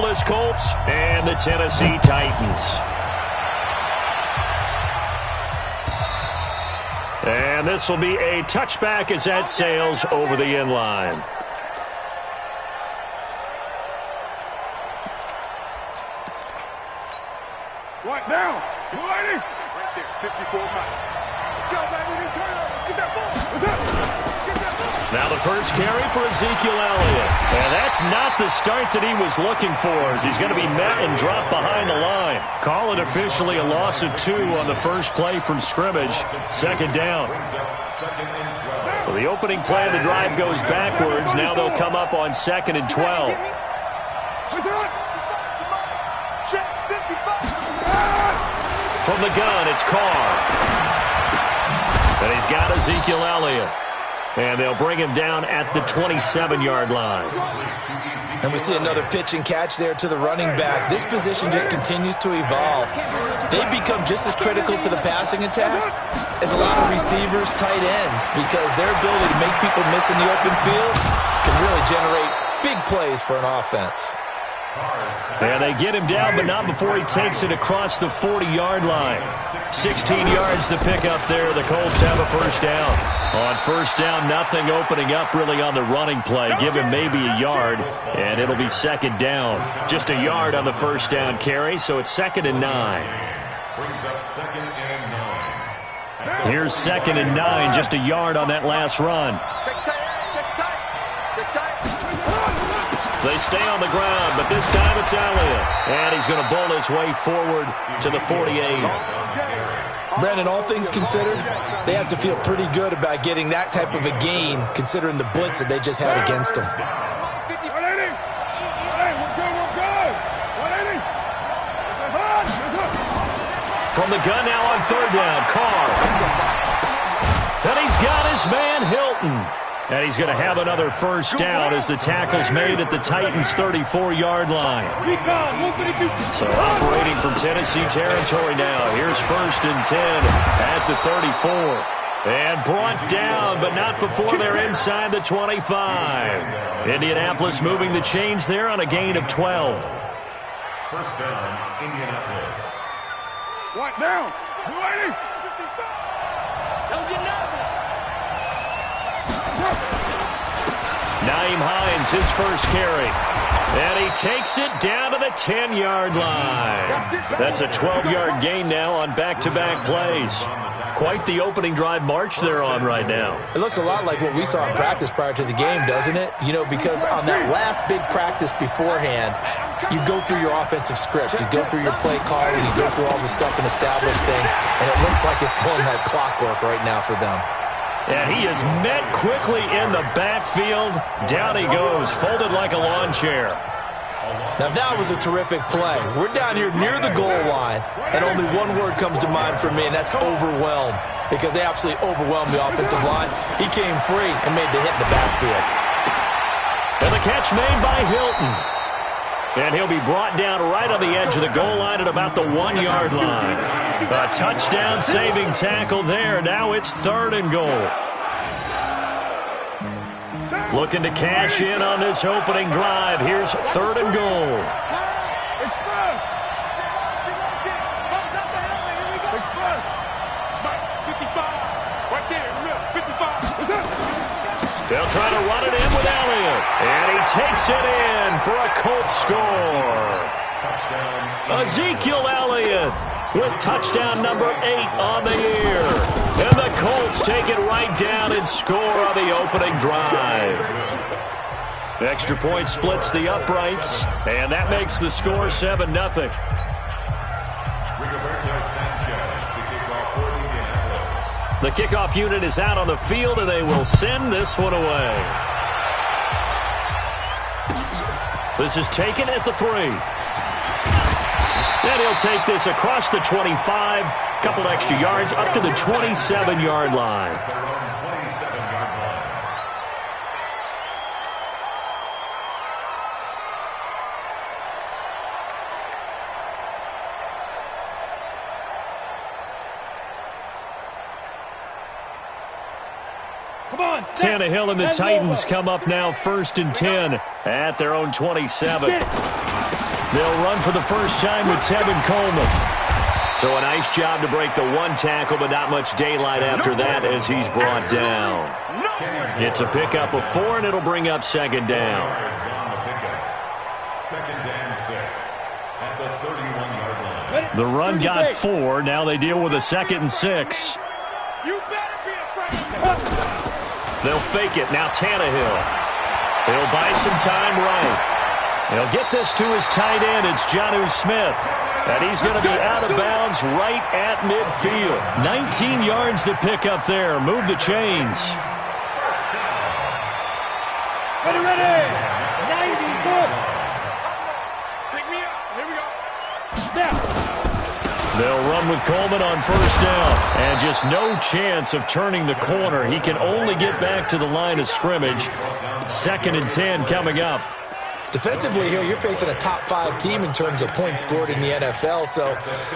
Indianapolis Colts and the Tennessee Titans. And this will be a touchback as that sails over the end line. Right now, right there, 54 miles. Go, baby, turn up. Get that ball. What's up? Get that ball. Now the first carry for Ezekiel Elliott. And that's not the start that he was looking for, as he's going to be met and dropped behind the line. Call it officially a loss of 2 on the first play from scrimmage. Second down. So the opening play of the drive goes backwards. Now they'll come up on 2nd and 12. From the gun, it's Carr. And he's got Ezekiel Elliott. And they'll bring him down at the 27-yard line. And we see another pitch and catch there to the running back. This position just continues to evolve. They become just as critical to the passing attack as a lot of receivers, tight ends, because their ability to make people miss in the open field can really generate big plays for an offense. And they get him down, but not before he takes it across the 40-yard line. 16 yards to pick up there. The Colts have a first down. On first down, nothing opening up really on the running play. Give him maybe a yard, and it'll be second down. Just a yard on the first down carry, so it's 2nd and 9. Brings up 2nd and 9. Here's 2nd and 9, just a yard on that last run. They stay on the ground, but this time it's Elliott. And he's going to bowl his way forward to the 48. Brandon, all things considered, they have to feel pretty good about getting that type of a gain, considering the blitz that they just had against them. From the gun now on third down, Carr. And he's got his man, Hilton. And he's going to have another first down as the tackle's made at the Titans' 34-yard line. So operating from Tennessee territory now. Here's 1st and 10 at the 34. And brought down, but not before they're inside the 25. Indianapolis moving the chains there on a gain of 12. First down, Indianapolis. Right now, ready? Don't get nervous. Nyheim Hines, his first carry. And he takes it down to the 10-yard line. That's a 12-yard gain now on back-to-back plays. Quite the opening drive march they're on right now. It looks a lot like what we saw in practice prior to the game, doesn't it? You know, because on that last big practice beforehand, you go through your offensive script. You go through your play calling. You go through all the stuff and establish things. And it looks like it's going like clockwork right now for them. And he is met quickly in the backfield. Down he goes, folded like a lawn chair. Now that was a terrific play. We're down here near the goal line, and only one word comes to mind for me, and that's overwhelmed, because they absolutely overwhelmed the offensive line. He came free and made the hit in the backfield. And the catch made by Hilton. And he'll be brought down right on the edge of the goal line at about the 1-yard line. A touchdown-saving tackle there. Now it's 3rd and goal. Looking to cash in on this opening drive. Here's 3rd and goal. They'll try to run it in with Elliott. And he takes it in for a Colts score. Ezekiel Elliott with touchdown number 8 on the year. And the Colts take it right down and score on the opening drive. The extra point splits the uprights, and that makes the score 7-0. The kickoff unit is out on the field, and they will send this one away. This is taken at the 3. And he'll take this across the 25, couple extra yards, up to the 27-yard line. Tannehill and the Titans come up now 1st and 10 at their own 27. They'll run for the first time with Tevin Coleman. So a nice job to break the one tackle, but not much daylight after that as he's brought down. It's a pickup of 4, and it'll bring up second down. Second and 6 at the 31-yard line. The run got 4. Now they deal with a 2nd and 6. You better be afraid. They'll fake it. Now Tannehill. He'll buy some time right. He'll get this to his tight end. It's Jonnu Smith. And he's going to be out of bounds right at midfield. 19 yards to pick up there. Move the chains. Ready, ready. 90, good. Pick me up. Here we go. Now. They'll run with Coleman on first down. And just no chance of turning the corner. He can only get back to the line of scrimmage. 2nd and 10 coming up. Defensively here, you're facing a top 5 team in terms of points scored in the NFL. So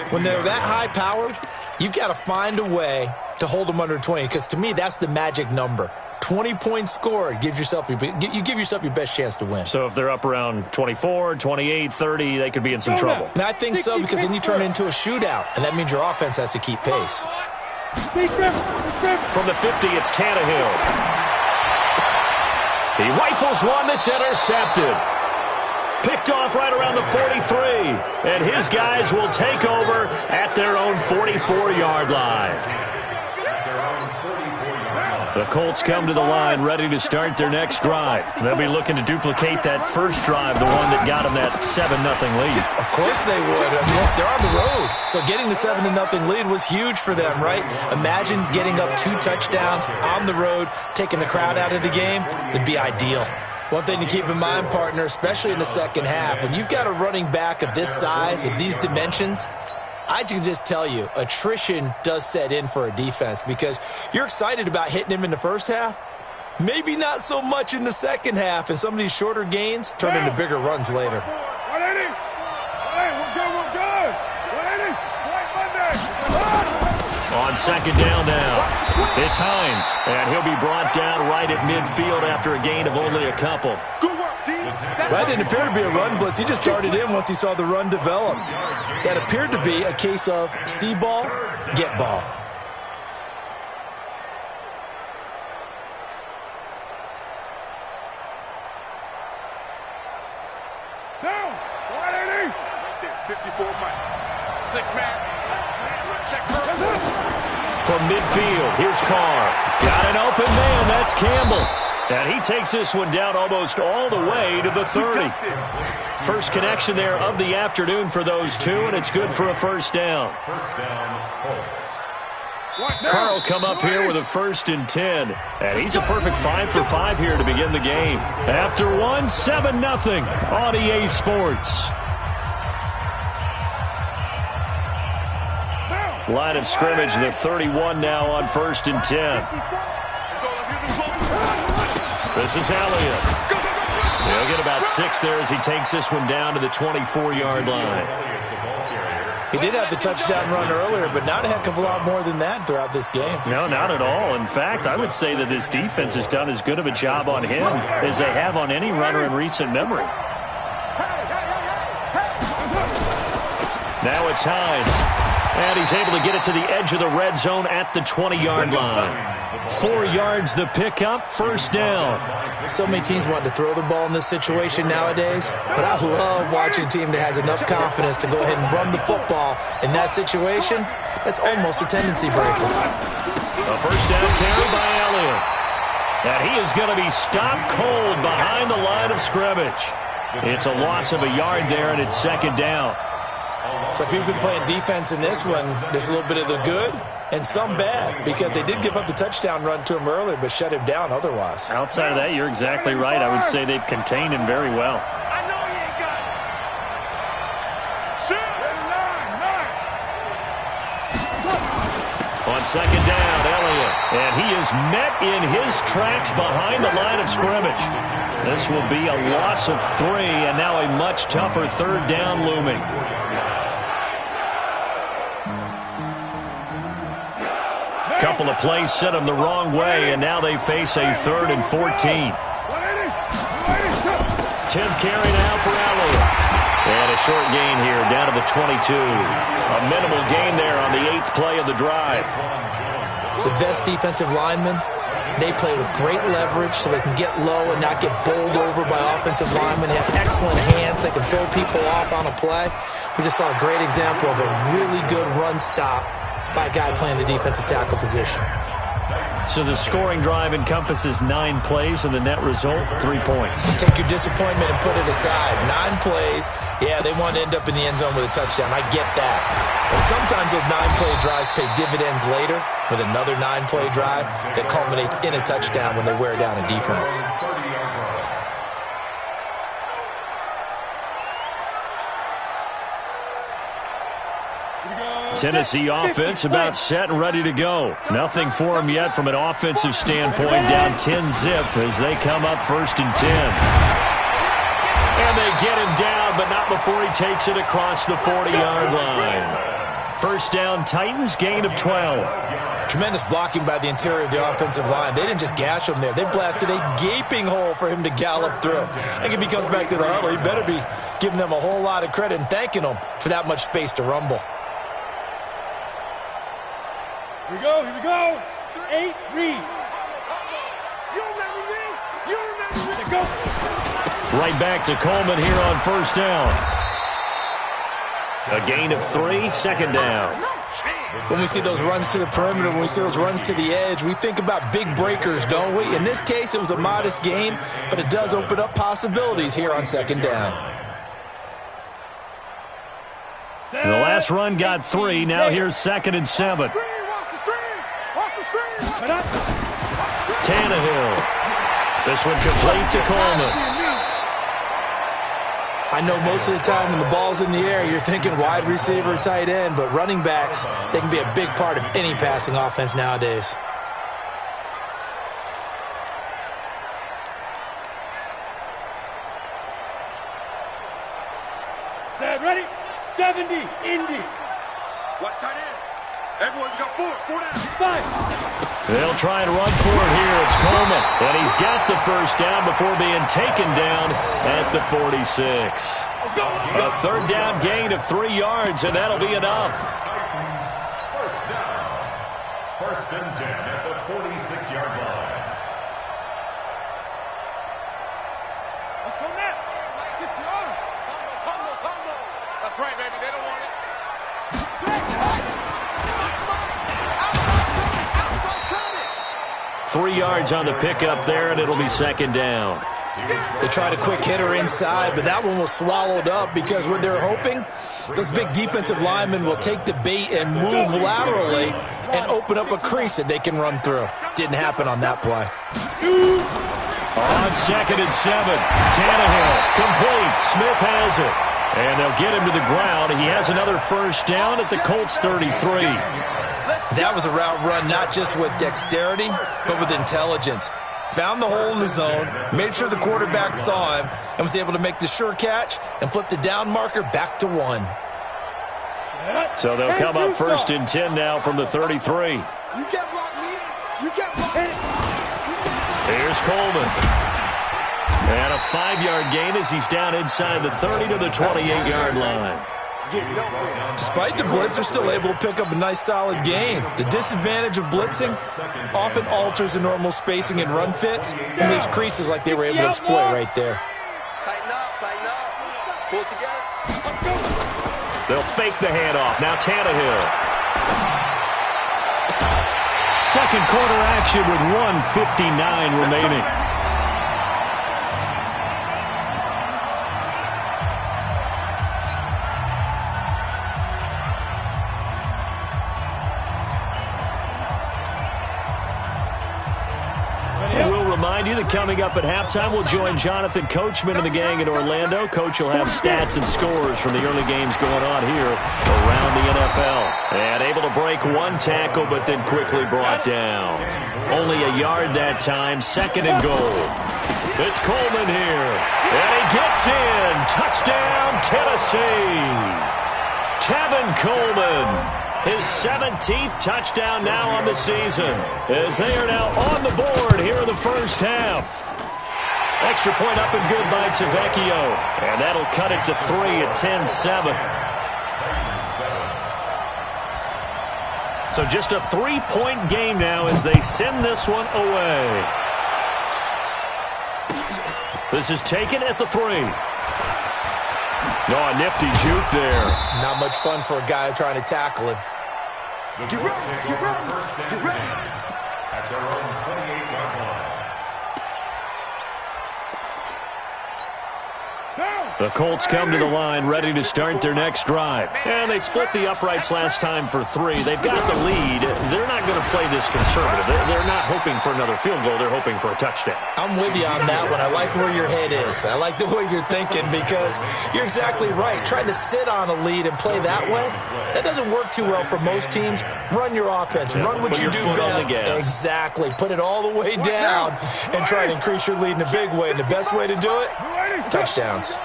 when they're that high-powered, you've got to find a way to hold them under 20. Because to me, that's the magic number. 20 points scored gives yourself you give yourself your best chance to win. So if they're up around 24, 28, 30, they could be in some trouble. And I think so, because then you turn it into a shootout, and that means your offense has to keep pace. From the 50, it's Tannehill. He rifles one that's intercepted. Picked off right around the 43. And his guys will take over at their own 44-yard line. The Colts come to the line ready to start their next drive. They'll be looking to duplicate that first drive, the one that got them that 7-0 lead. Of course they would. I mean, they're on the road. So getting the 7-0 lead was huge for them, right? Imagine getting up 2 touchdowns on the road, taking the crowd out of the game. It'd be ideal. One thing to keep in mind, partner, especially in the second half, when you've got a running back of this size, of these dimensions, I can just tell you, attrition does set in for a defense because you're excited about hitting him in the first half. Maybe not so much in the second half, and some of these shorter gains turn into bigger runs later. 180. Hey, we're good. 180. White Monday. On second down now, it's Hines, and he'll be brought down right at midfield after a gain of only a couple. Good work, team. That didn't appear to be a run blitz. He just started in once he saw the run develop. That appeared to be a case of see ball, get ball. Down. 180. Right there. 54 Mike. 6-man. Check From midfield, here's Carr. Got an open man. That's Campbell. And he takes this one down almost all the way to the 30. First connection there of the afternoon for those two, and it's good for a first down. First down, Colts. Carr will come up here with a 1st and 10. And he's a perfect 5 for 5 here to begin the game. After one, 7-0 on EA Sports. Line of scrimmage, the 31 now on 1st and 10. This is Elliott. He'll get about 6 there as he takes this one down to the 24-yard line. He did have the touchdown run earlier, but not a heck of a lot more than that throughout this game. No, not at all. In fact, I would say that this defense has done as good of a job on him as they have on any runner in recent memory. Now it's Hines. And he's able to get it to the edge of the red zone at the 20-yard line. 4 yards the pickup, first down. So many teams want to throw the ball in this situation nowadays, but I love watching a team that has enough confidence to go ahead and run the football. In that situation, that's almost a tendency breaker. A first down carry by Elliott. And he is going to be stopped cold behind the line of scrimmage. It's a loss of a yard there, and it's second down. So if you've been playing defense in this one, there's a little bit of the good and some bad, because they did give up the touchdown run to him earlier but shut him down otherwise. Outside of that, you're exactly right. I would say they've contained him very well. I know you ain't got it. Shoot. 9. On second down, Elliott. And he is met in his tracks behind the line of scrimmage. This will be a loss of 3, and now a much tougher third down looming. Couple of plays set them the wrong way, and now they face a 3rd and 14. 10th carry now for Elliott. And a short gain here, down to the 22. A minimal gain there on the 8th play of the drive. The best defensive linemen, they play with great leverage so they can get low and not get bowled over by offensive linemen. They have excellent hands. They can throw people off on a play. We just saw a great example of a really good run stop by a guy playing the defensive tackle position. So the scoring drive encompasses 9 plays, and the net result, 3 points. Take your disappointment and put it aside. 9 plays. Yeah, they want to end up in the end zone with a touchdown. I get that. But sometimes those 9-play drives pay dividends later with another 9-play drive that culminates in a touchdown when they wear down a defense. Tennessee offense about set and ready to go. Nothing for them yet from an offensive standpoint. Down 10-zip as they come up 1st and 10. And they get him down, but not before he takes it across the 40-yard line. First down, Titans, gain of 12. Tremendous blocking by the interior of the offensive line. They didn't just gash him there. They blasted a gaping hole for him to gallop through. I think if he comes back to the huddle, he better be giving them a whole lot of credit and thanking them for that much space to rumble. Here we go. 8, read. You remember me? Go. Right back to Coleman here on first down. A gain of 3, second down. When we see those runs to the perimeter, when we see those runs to the edge, we think about big breakers, don't we? In this case, it was a modest gain, but it does open up possibilities here on second down. The last run got 3. Now here's 2nd and 7. Tannehill. This one complete to Coleman. I know most of the time when the ball's in the air, you're thinking wide receiver, tight end, but running backs, they can be a big part of any passing offense nowadays. Set, ready? 70, Indy. Watch tight end. Everyone got 4 down. 5. They'll try and run for it here. It's Coleman. And he's got the first down before being taken down at the 46. A third down gain of 3 yards, and that'll be enough. First down. 1st and 10 at the 46-yard line. Let's go now. Combo. That's right, baby. They don't want it. 3 yards on the pickup there, and it'll be 2nd down. They tried a quick hitter inside, but that one was swallowed up because what they're hoping, those big defensive linemen will take the bait and move laterally and open up a crease that they can run through. Didn't happen on that play. On 2nd and 7, Tannehill, complete. Smith has it. And they'll get him to the ground. He has another first down at the Colts 33. That was a route run not just with dexterity, but with intelligence. Found the hole in the zone, made sure the quarterback saw him, and was able to make the sure catch and flip the down marker back to 1. So they'll come up 1st and 10 now from the 33. You can't block me. You can't block me. Here's Coleman. And a 5-yard gain as he's down inside the 30 to the 28-yard line. Despite the blitz, they're still able to pick up a nice solid gain. The disadvantage of blitzing often alters the normal spacing and run fits and leaves creases like they were able to exploit right there. Tighten up. Pull it together. They'll fake the handoff. Now Tannehill. Second quarter action with 1:59 remaining. Remind you that coming up at halftime, we'll join Jonathan Coachman and the gang in Orlando. Coach will have stats and scores from the early games going on here around the NFL. And able to break 1 tackle, but then quickly brought down. Only a yard that time, 2nd and goal. It's Coleman here, and he gets in. Touchdown, Tennessee. Tevin Coleman. His 17th touchdown now on the season as they are now on the board here in the first half. Extra point up and good by Tavecchio. And that'll cut it to 3 at 10-7. So just a 3-point game now as they send this one away. This is taken at the 3. Oh, a nifty juke there. Not much fun for a guy trying to tackle him. Get ready, get ready, get ready. At their own 28-yard line. The Colts come to the line ready to start their next drive. And they split the uprights last time for 3. They've got the lead. They're not going to play this conservative. They're not hoping for another field goal. They're hoping for a touchdown. I'm with you on that one. I like where your head is. I like the way you're thinking because you're exactly right. Trying to sit on a lead and play that way, that doesn't work too well for most teams. Run your offense. Run what you do best. Exactly. Put it all the way down and try to increase your lead in a big way. And the best way to do it, touchdowns.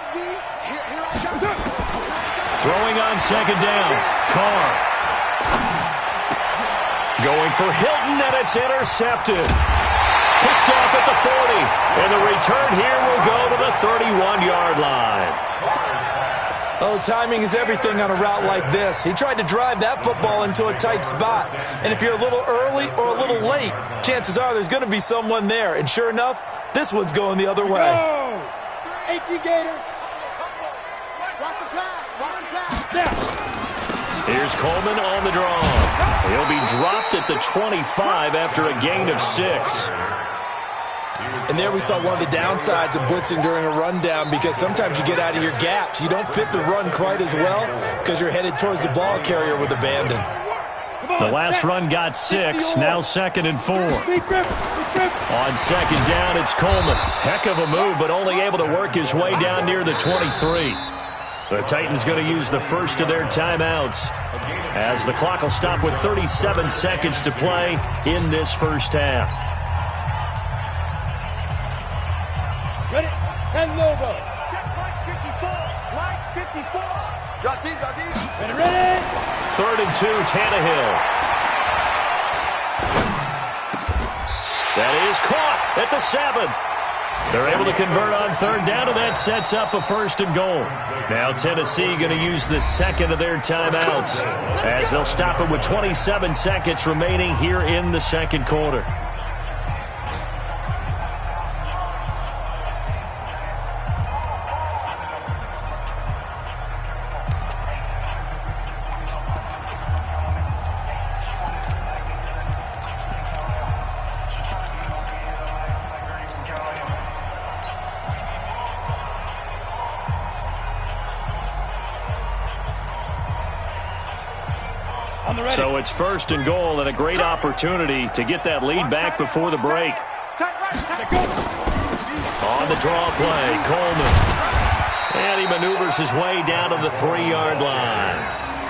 Throwing on second down. Carr. Going for Hilton, and it's intercepted. Picked off at the 40. And the return here will go to the 31-yard line. Oh, timing is everything on a route like this. He tried to drive that football into a tight spot. And if you're a little early or a little late, chances are there's going to be someone there. And sure enough, this one's going the other way. AT Gator. Here's Coleman on the draw. He'll be dropped at the 25 after a gain of 6. And there we saw one of the downsides of blitzing during a rundown because sometimes you get out of your gaps. You don't fit the run quite as well because you're headed towards the ball carrier with abandon. The last run got 6, now 2nd and 4. On second down, it's Coleman. Heck of a move, but only able to work his way down near the 23. The Titans going to use the first of their timeouts as the clock will stop with 37 seconds to play in this first half. Ready? 10 Nova. Check line 54. Drop deep, drop deep. Ready? 3rd and 2, Tannehill. That is caught at the 7. They're able to convert on 3rd down, and that sets up a 1st and goal. Now Tennessee going to use the second of their timeouts as they'll stop it with 27 seconds remaining here in the second quarter. So it's 1st and goal and a great opportunity to get that lead back before the break. On the draw play, Coleman. And he maneuvers his way down to the 3-yard line.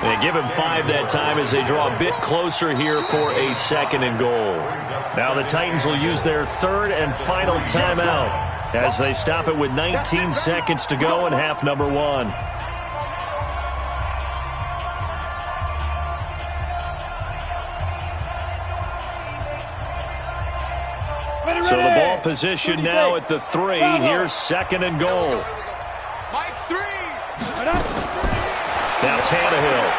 They give him 5 that time as they draw a bit closer here for a 2nd and goal. Now the Titans will use their 3rd and final timeout as they stop it with 19 seconds to go in half number 1. So the ball position now at the 3. Here's 2nd and goal. Now Tannehill.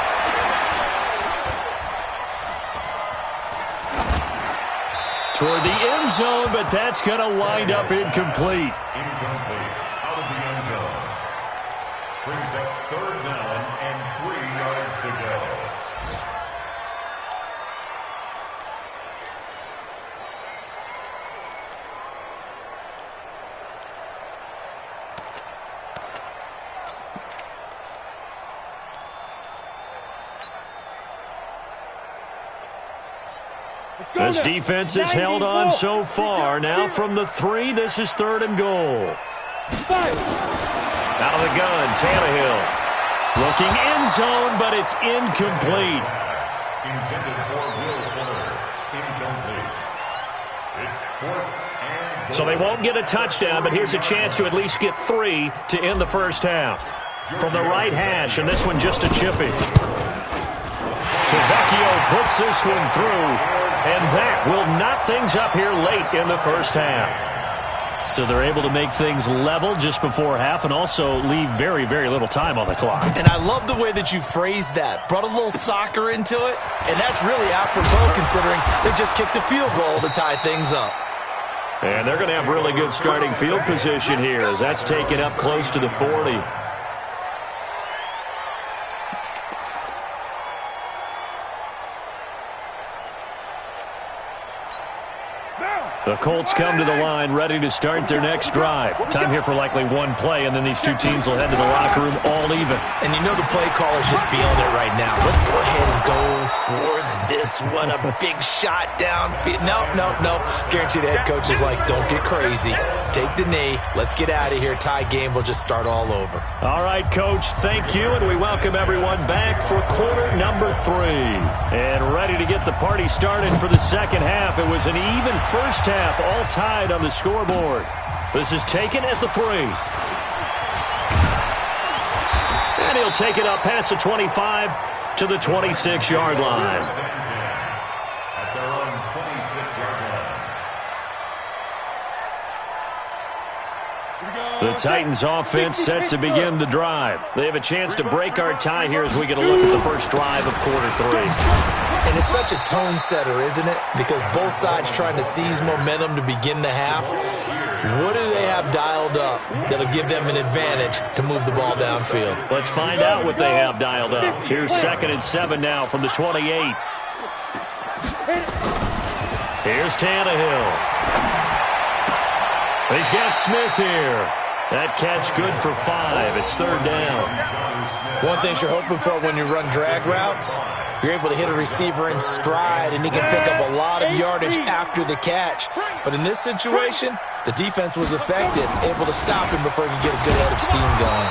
Toward the end zone, but that's going to wind up incomplete. Incomplete. Out of the end zone. Brings up 3rd down and 3 yards to go. This defense has held on so far. Now from the 3, this is 3rd and goal. Out of the gun, Tannehill. Looking end zone, but it's incomplete. Intended for Will Fuller. Incomplete. It's 4th and So they won't get a touchdown, but here's a chance to at least get 3 to end the first half. From the right hash, and this one just a chippy. Tavecchio puts this one through. And that will knot things up here late in the first half. So they're able to make things level just before half and also leave very, very little time on the clock. And I love the way that you phrased that. Brought a little soccer into it, and that's really apropos considering they just kicked a field goal to tie things up. And they're going to have really good starting field position here as that's taken up close to the 40. The Colts come to the line ready to start their next drive. Time here for likely one play, and then these two teams will head to the locker room all even. And you know the play caller's just feeling it right now. Let's go ahead and go for this one. A big shot down. Nope. Guaranteed the head coach is like, don't get crazy. Take the knee. Let's get out of here. Tie game will just start all over. All right, Coach, thank you, and we welcome everyone back for quarter number 3. And ready to get the party started for the second half. It was an even first half, all tied on the scoreboard. This is taken at the 3. And he'll take it up past the 25 to the 26-yard line. At their own 26-yard line. The Titans offense set to begin the drive. They have a chance to break our tie here as we get a look at the first drive of quarter 3. And it's such a tone setter, isn't it? Because both sides trying to seize momentum to begin the half. What do they have dialed up that'll give them an advantage to move the ball downfield? Let's find out what they have dialed up. Here's 2nd and 7 now from the 28. Here's Tannehill. He's got Smith here. That catch good for 5. It's 3rd down. One thing you're hoping for when you run drag routes, you're able to hit a receiver in stride, and he can pick up a lot of yardage after the catch. But in this situation, the defense was effective, able to stop him before he could get a good head of steam going.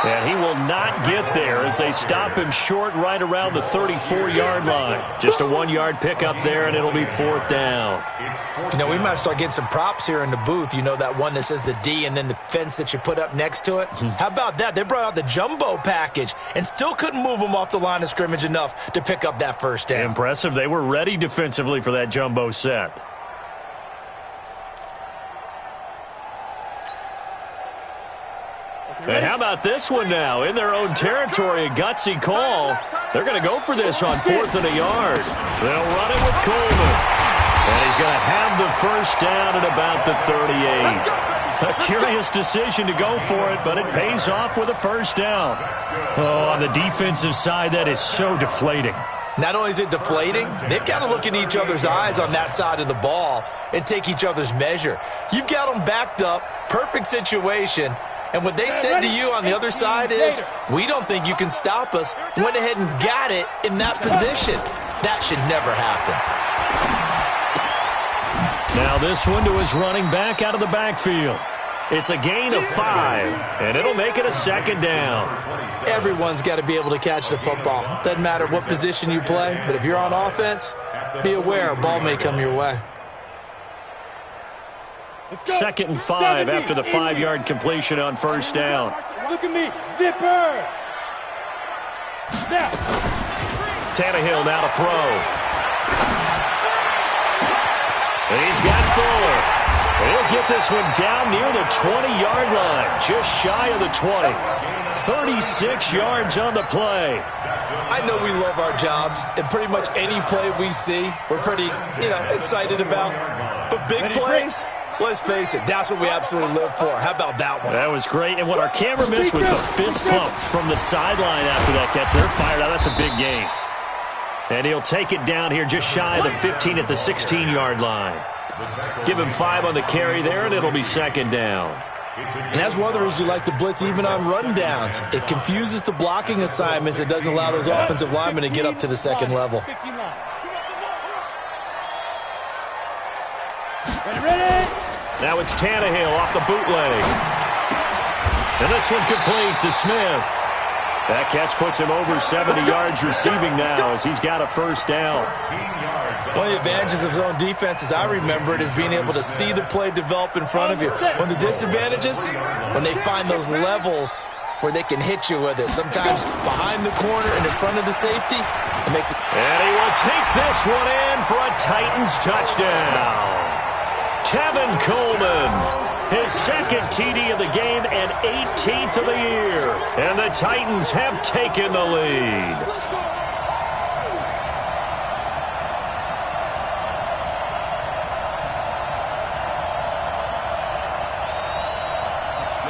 And he will not get there as they stop him short right around the 34-yard line. Just a 1-yard pickup there, and it'll be 4th down. You know, we might start getting some props here in the booth. You know that one that says the D and then the fence that you put up next to it? How about that? They brought out the jumbo package and still couldn't move them off the line of scrimmage enough to pick up that first down. Impressive. They were ready defensively for that jumbo set. And how about this one now? In their own territory, a gutsy call. They're going to go for this on 4th and a yard. They'll run it with Coleman. And he's going to have the first down at about the 38. A curious decision to go for it, but it pays off with a first down. Oh, on the defensive side, that is so deflating. Not only is it deflating, they've got to look in each other's eyes on that side of the ball and take each other's measure. You've got them backed up, perfect situation. And what they said to you on the other side is, we don't think you can stop us. Went ahead and got it in that position. That should never happen. Now this one to his running back out of the backfield. It's a gain of 5, and it'll make it a 2nd down. Everyone's got to be able to catch the football. Doesn't matter what position you play, but if you're on offense, be aware a ball may come your way. 2nd and 5 after the 5-yard completion on first down. Look at me, zipper. Tannehill now to throw. And he's got Fuller. He'll get this one down near the 20-yard line, just shy of the 20. 36 yards on the play. I know we love our jobs, and pretty much any play we see, we're pretty, excited about. But big plays, let's face it, that's what we absolutely live for. How about that one? That was great, and what our camera missed was the fist pump from the sideline after that catch. They're fired out. That's a big gain. And he'll take it down here just shy of the 15 at the 16-yard line. Give him 5 on the carry there, and it'll be 2nd down. And that's one of the reasons you like to blitz even on rundowns. It confuses the blocking assignments. It doesn't allow those offensive linemen to get up to the second level. Now it's Tannehill off the bootleg. And this one complete to Smith. That catch puts him over 70 yards receiving now as he's got a first down. One of the advantages of zone defense, as I remember it, is being able to see the play develop in front of you. One of the disadvantages, when they find those levels where they can hit you with it, sometimes behind the corner and in front of the safety, it makes it. And he will take this one in for a Titans touchdown. Tevin Coleman His second TD of the game and 18th of the year. And the Titans have taken the lead.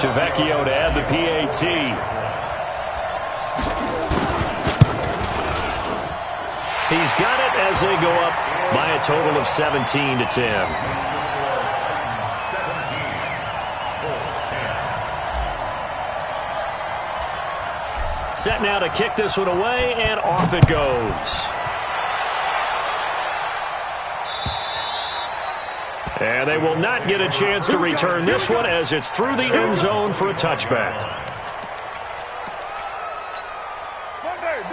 Vecchio to add the PAT. He's got it as they go up by a total of 17-10. Set now to kick this one away, and off it goes. And they will not get a chance to return this one as it's through the end zone for a touchback.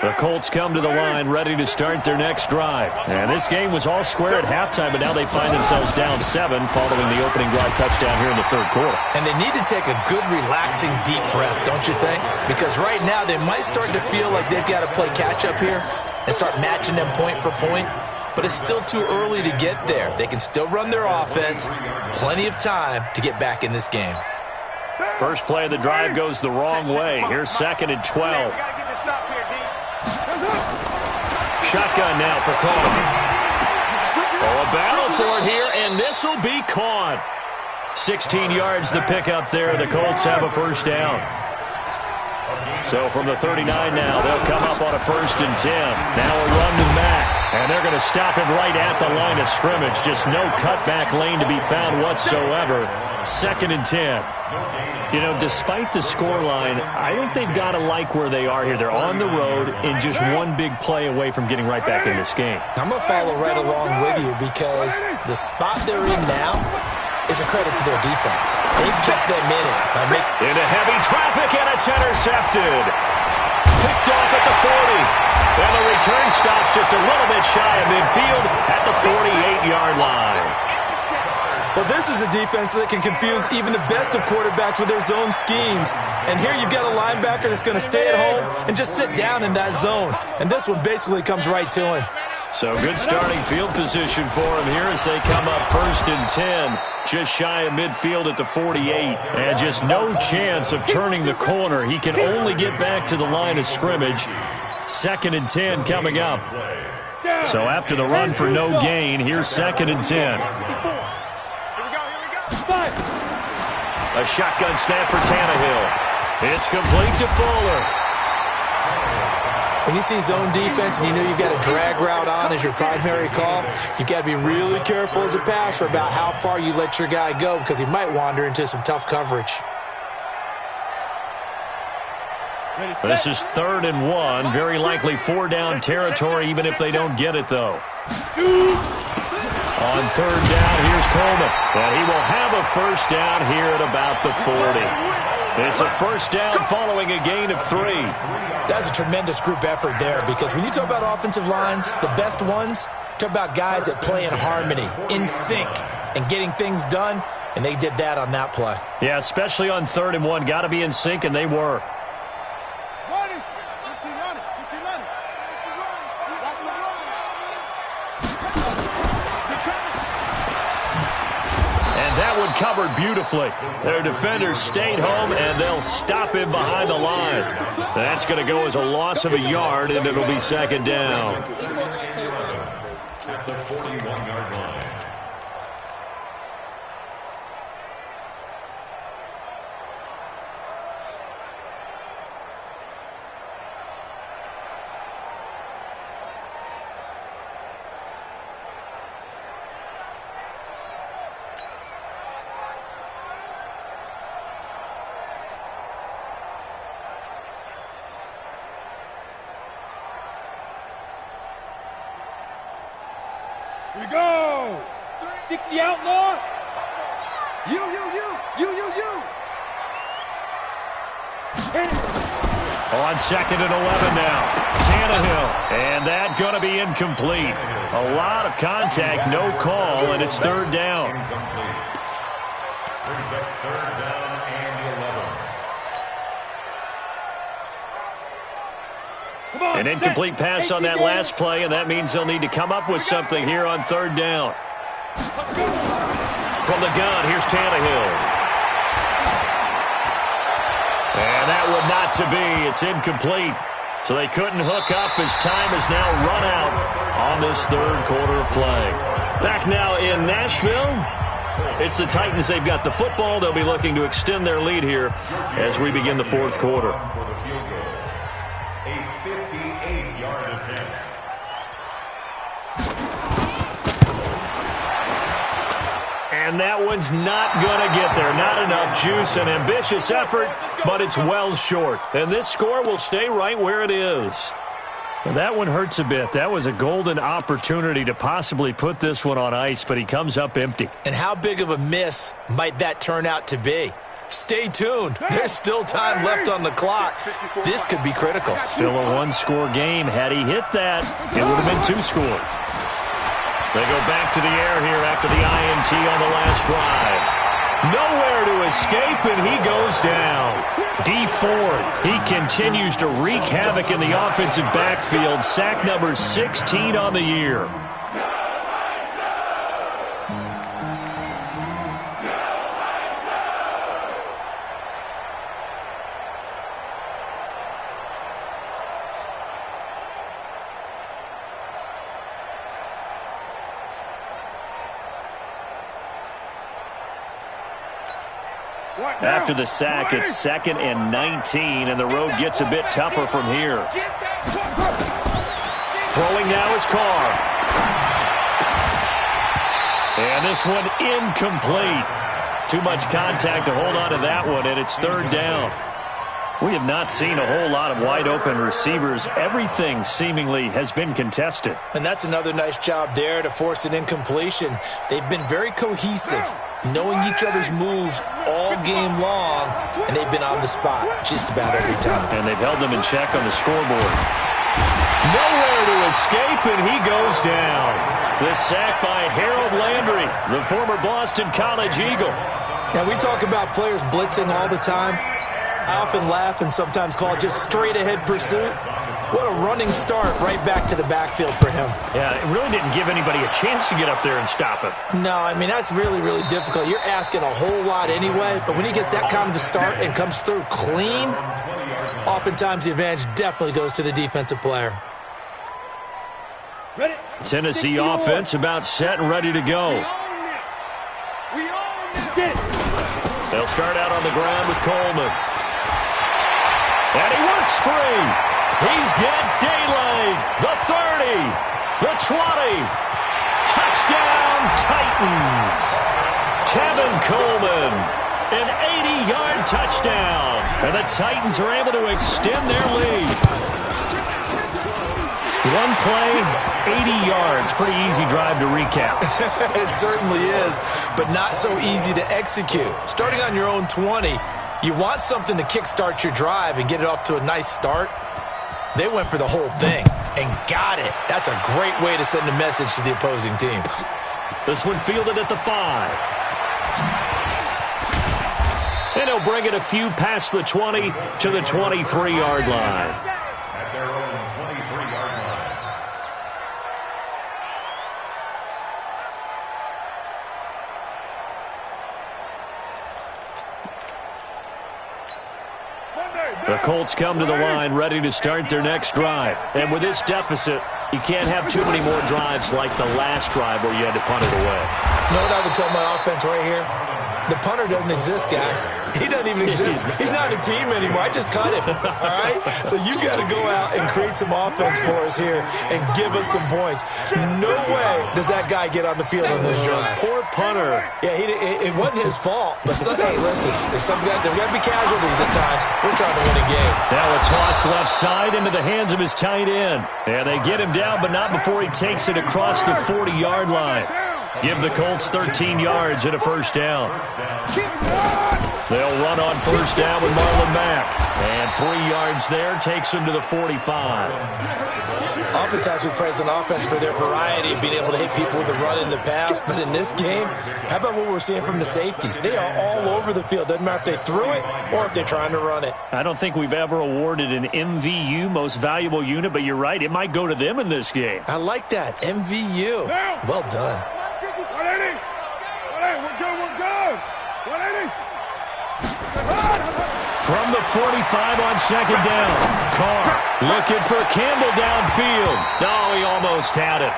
The Colts come to the line ready to start their next drive. And this game was all square at halftime, but now they find themselves down 7 following the opening drive touchdown here in the third quarter. And they need to take a good, relaxing, deep breath, don't you think? Because right now they might start to feel like they've got to play catch-up here and start matching them point for point. But it's still too early to get there. They can still run their offense. Plenty of time to get back in this game. First play of the drive goes the wrong way. Here's 2nd and 12. Shotgun now for Carr. Oh, a battle for it here, and this will be caught. 16 yards the pickup there. The Colts have a first down. So from the 39 now, they'll come up on a 1st and 10. Now a run to Mack, and they're going to stop him right at the line of scrimmage. Just no cutback lane to be found whatsoever. 2nd and 10. You know, despite the scoreline, I think they've got to like where they are here. They're on the road and just one big play away from getting right back in this game. I'm going to follow right along with you because the spot they're in now is a credit to their defense. They've kept them in it by making... Into heavy traffic, and it's intercepted. Picked off at the 40. And the return stops just a little bit shy of midfield at the 48-yard line. Well, this is a defense that can confuse even the best of quarterbacks with their zone schemes. And here you've got a linebacker that's going to stay at home and just sit down in that zone. And this one basically comes right to him. So good starting field position for him here as they come up 1st and 10. Just shy of midfield at the 48. And just no chance of turning the corner. He can only get back to the line of scrimmage. 2nd and 10 coming up. So after the run for no gain, here's 2nd and 10. A shotgun snap for Tannehill. It's complete to Fuller. When you see zone defense and you know you've got a drag route on as your primary call, you've got to be really careful as a passer about how far you let your guy go because he might wander into some tough coverage. This is 3rd and 1. Very likely 4-down territory even if they don't get it, though. On 3rd down, here's Coleman. And he will have a first down here at about the 40. It's a first down following a gain of 3. That's a tremendous group effort there because when you talk about offensive lines, the best ones, talk about guys that play in harmony, in sync, and getting things done, and they did that on that play. Yeah, especially on 3rd and 1. Got to be in sync, and they were. That one covered beautifully. Their defenders stayed home, and they'll stop him behind the line. That's going to go as a loss of a yard, and it'll be 2nd down. At the 41-yard line. Here we go. 60 outlaw. You. On 2nd and 11 now. Tannehill. And that going to be incomplete. A lot of contact, no call, and it's 3rd down. Brings up 3rd down and 11. An incomplete pass on that last play, and that means they'll need to come up with something here on 3rd down. From the gun, here's Tannehill. And he's got it. And that would not to be. It's incomplete. So they couldn't hook up as time has now run out on this third quarter of play. Back now in Nashville. It's the Titans. They've got the football. They'll be looking to extend their lead here as we begin the fourth quarter. A 58-yard attempt. And that one's not going to get there. Not enough juice. An ambitious effort, but it's well short. And this score will stay right where it is. And that one hurts a bit. That was a golden opportunity to possibly put this one on ice, but he comes up empty. And how big of a miss might that turn out to be? Stay tuned. There's still time left on the clock. This could be critical. Still a one-score game. Had he hit that, it would have been 2 scores. They go back to the air here after the INT on the last drive. Nowhere to escape, and he goes down. D Ford, he continues to wreak havoc in the offensive backfield. Sack number 16 on the year. After the sack, it's 2nd and 19, and the road gets a bit tougher from here. Throwing now is Carr. And this one incomplete. Too much contact to hold on to that one, and it's 3rd down. We have not seen a whole lot of wide-open receivers. Everything seemingly has been contested. And that's another nice job there to force an incompletion. They've been very cohesive, knowing each other's moves all game long, and they've been on the spot just about every time. And they've held them in check on the scoreboard. Nowhere to escape, and he goes down. The sack by Harold Landry, the former Boston College Eagle. Now, we talk about players blitzing all the time. I often laugh and sometimes call it just straight-ahead pursuit. What a running start right back to the backfield for him. Yeah, it really didn't give anybody a chance to get up there and stop him. No, I mean, that's really, really difficult. You're asking a whole lot anyway, but when he gets that kind of a start and comes through clean, oftentimes the advantage definitely goes to the defensive player. Tennessee offense about set and ready to go. They'll start out on the ground with Coleman. And he works free. He's got daylight. The 30. The 20. Touchdown, Titans. Tevin Coleman. An 80-yard touchdown. And the Titans are able to extend their lead. One play, 80 yards. Pretty easy drive to recap. It certainly is, but not so easy to execute. Starting on your own 20, you want something to kickstart your drive and get it off to a nice start. They went for the whole thing and got it. That's a great way to send a message to the opposing team. This one fielded at the 5. And he'll bring it a few past the 20 to the 23-yard line. At their own 23-yard line. The Colts come to the line ready to start their next drive. And with this deficit, you can't have too many more drives like the last drive where you had to punt it away. You know what I would tell my offense right here? The punter doesn't exist, guys. He doesn't even exist. He's not a team anymore. I just cut him, all right? So you got to go out and create some offense for us here and give us some points. No way does that guy get on the field on this drive. Poor punter. Yeah, it wasn't his fault. But hey, listen, there's got to be casualties at times. We're trying to win a game. Now a toss left side into the hands of his tight end. And they get him down, but not before he takes it across the 40-yard line. Give the Colts 13 yards and a first down. They'll run on first down with Marlon Mack. And 3 yards there takes him to the 45. Oftentimes we praise an offense for their variety of being able to hit people with a run in the past. But in this game, how about what we're seeing from the safeties? They are all over the field. Doesn't matter if they threw it or if they're trying to run it. I don't think we've ever awarded an MVU, most valuable unit, but you're right. It might go to them in this game. I like that. MVU. Well done. 180. 180. We're good. 180. From the 45 on second down. Carr looking for Campbell downfield. No, he almost had it.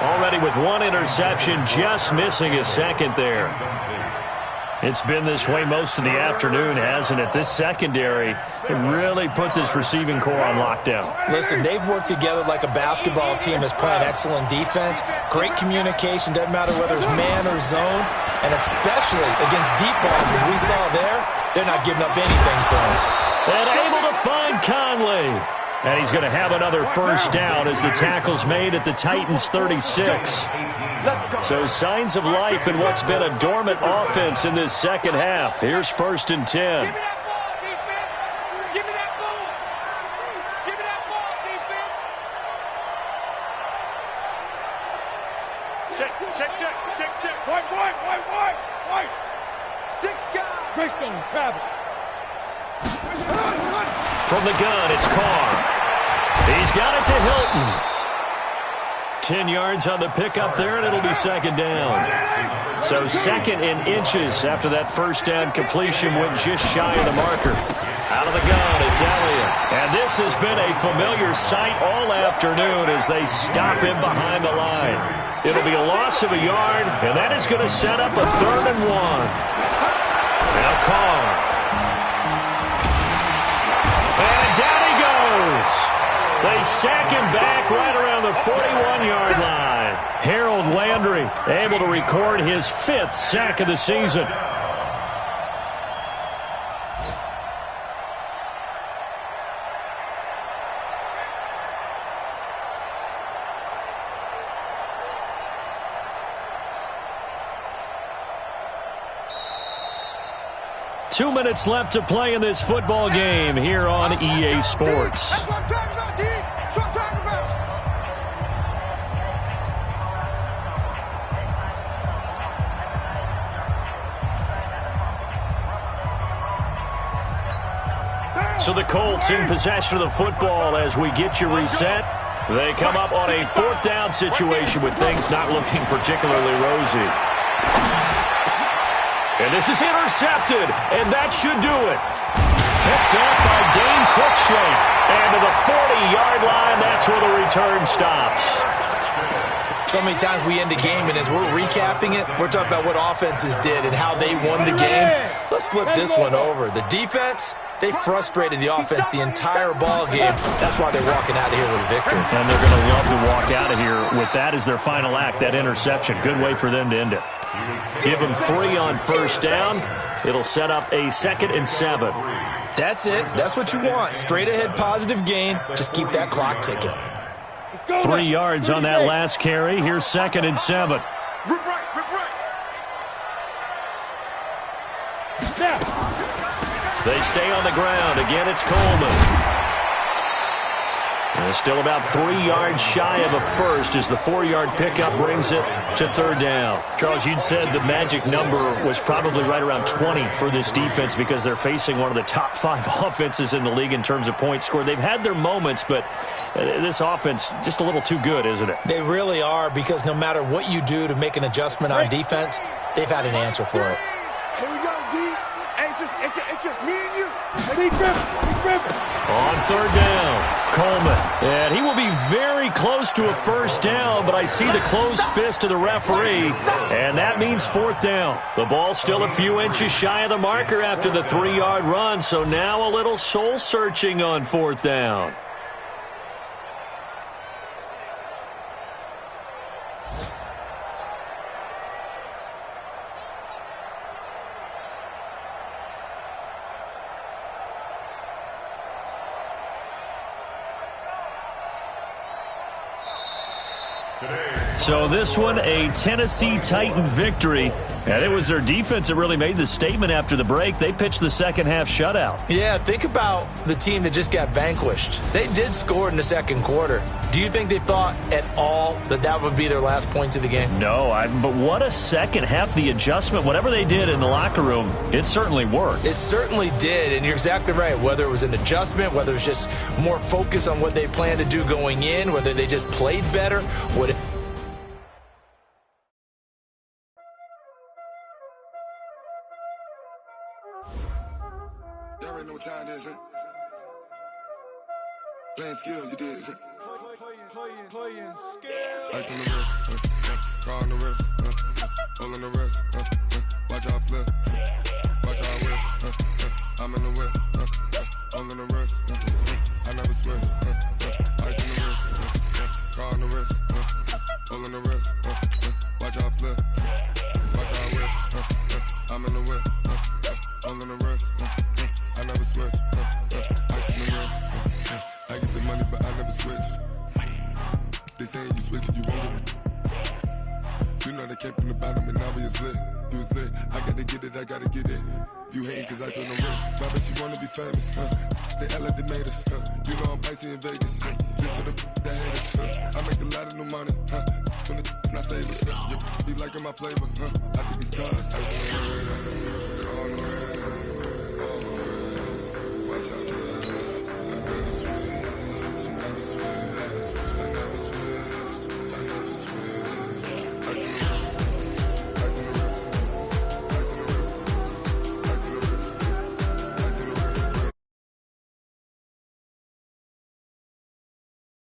Already with one interception, just missing his second there. It's been this way most of the afternoon, hasn't it? This secondary really put this receiving core on lockdown. Listen, they've worked together like a basketball team that's playing excellent defense. Great communication, doesn't matter whether it's man or zone. And especially against deep balls, as we saw there, they're not giving up anything to them. And able to find Conley. And he's going to have another first down as the tackle's made at the Titans' 36. So signs of life in what's been a dormant offense in this second half. Here's 1st and 10. Give me that ball, defense. Give me that ball. Give me that ball, defense. Check. White. 6 guys. Greystone, travel. From the gun, it's Carr. He's got it to Hilton. 10 yards on the pickup there, and it'll be second down. So 2nd and inches after that first down completion went just shy of the marker. Out of the gun, it's Elliott. And this has been a familiar sight all afternoon as they stop him behind the line. It'll be a loss of a yard, and that is going to set up a 3rd and 1. Now Carr. And down he goes. They sack him back right around the 41-yard line. Harold Landry able to record his 5th sack of the season. Two minutes left to play in this football game here on EA Sports. That's what I'm talking about, D. That's what I'm talking about. So the Colts in possession of the football as we get you reset. They come up on a 4th down situation with things not looking particularly rosy. And this is intercepted, and that should do it. Picked up by Dane Cruikshank. And to the 40-yard line, that's where the return stops. So many times we end a game, and as we're recapping it, we're talking about what offenses did and how they won the game. Let's flip this one over. The defense, they frustrated the offense the entire ball game. That's why they're walking out of here with a victory. And they're going to love to walk out of here with that as their final act, that interception. Good way for them to end it. Give them 3 on first down. It'll set up a 2nd and 7. That's it. That's what you want. Straight ahead positive gain. Just keep that clock ticking. 3 yards on that last carry. Here's 2nd and 7. Rip right. They stay on the ground. Again, it's Coleman. And still about 3 yards shy of a first as the 4-yard pickup brings it to 3rd down. Charles, you'd said the magic number was probably right around 20 for this defense because they're facing one of the top 5 offenses in the league in terms of points scored. They've had their moments, but this offense just a little too good, isn't it? They really are, because no matter what you do to make an adjustment on defense, they've had an answer for it. Here we go, D. It's just me and you. He's ripping. On 3rd down, Coleman. And he will be very close to a first down, but I see the closed fist of the referee, and that means 4th down. The ball's still a few inches shy of the marker after the 3-yard run, so now a little soul-searching on 4th down. So this one, a Tennessee Titan victory. And it was their defense that really made the statement after the break. They pitched the second half shutout. Yeah, think about the team that just got vanquished. They did score in the second quarter. Do you think they thought at all that that would be their last points of the game? No, but what a second half. The adjustment, whatever they did in the locker room, it certainly worked. It certainly did, and you're exactly right. Whether it was an adjustment, whether it was just more focus on what they planned to do going in, whether they just played better, skills, you did. Playing skills. Ice on the wrist, car on the wrist, hole in the wrist, watch how I flip, watch how I whip, I'm in the whip, hole in the wrist, I never switch, ice on the wrist, car on the wrist, hole in the wrist, watch how I flip, watch how I whip, I'm in the whip, hole in the wrist, I never switch, ice on the wrist, I get the money but I never switch. They saying you switch it, you won't get it. You know they came from the bottom and now we is lit. You was lit, I gotta get it, I gotta get it. You hating cause I on the wrist. My bitch, you wanna be famous, They act like they made us, You know I'm icy in Vegas, This for the that hate us, I make a lot of new money, When the not saving, You be liking my flavor, I think it's cause ice on the wrist.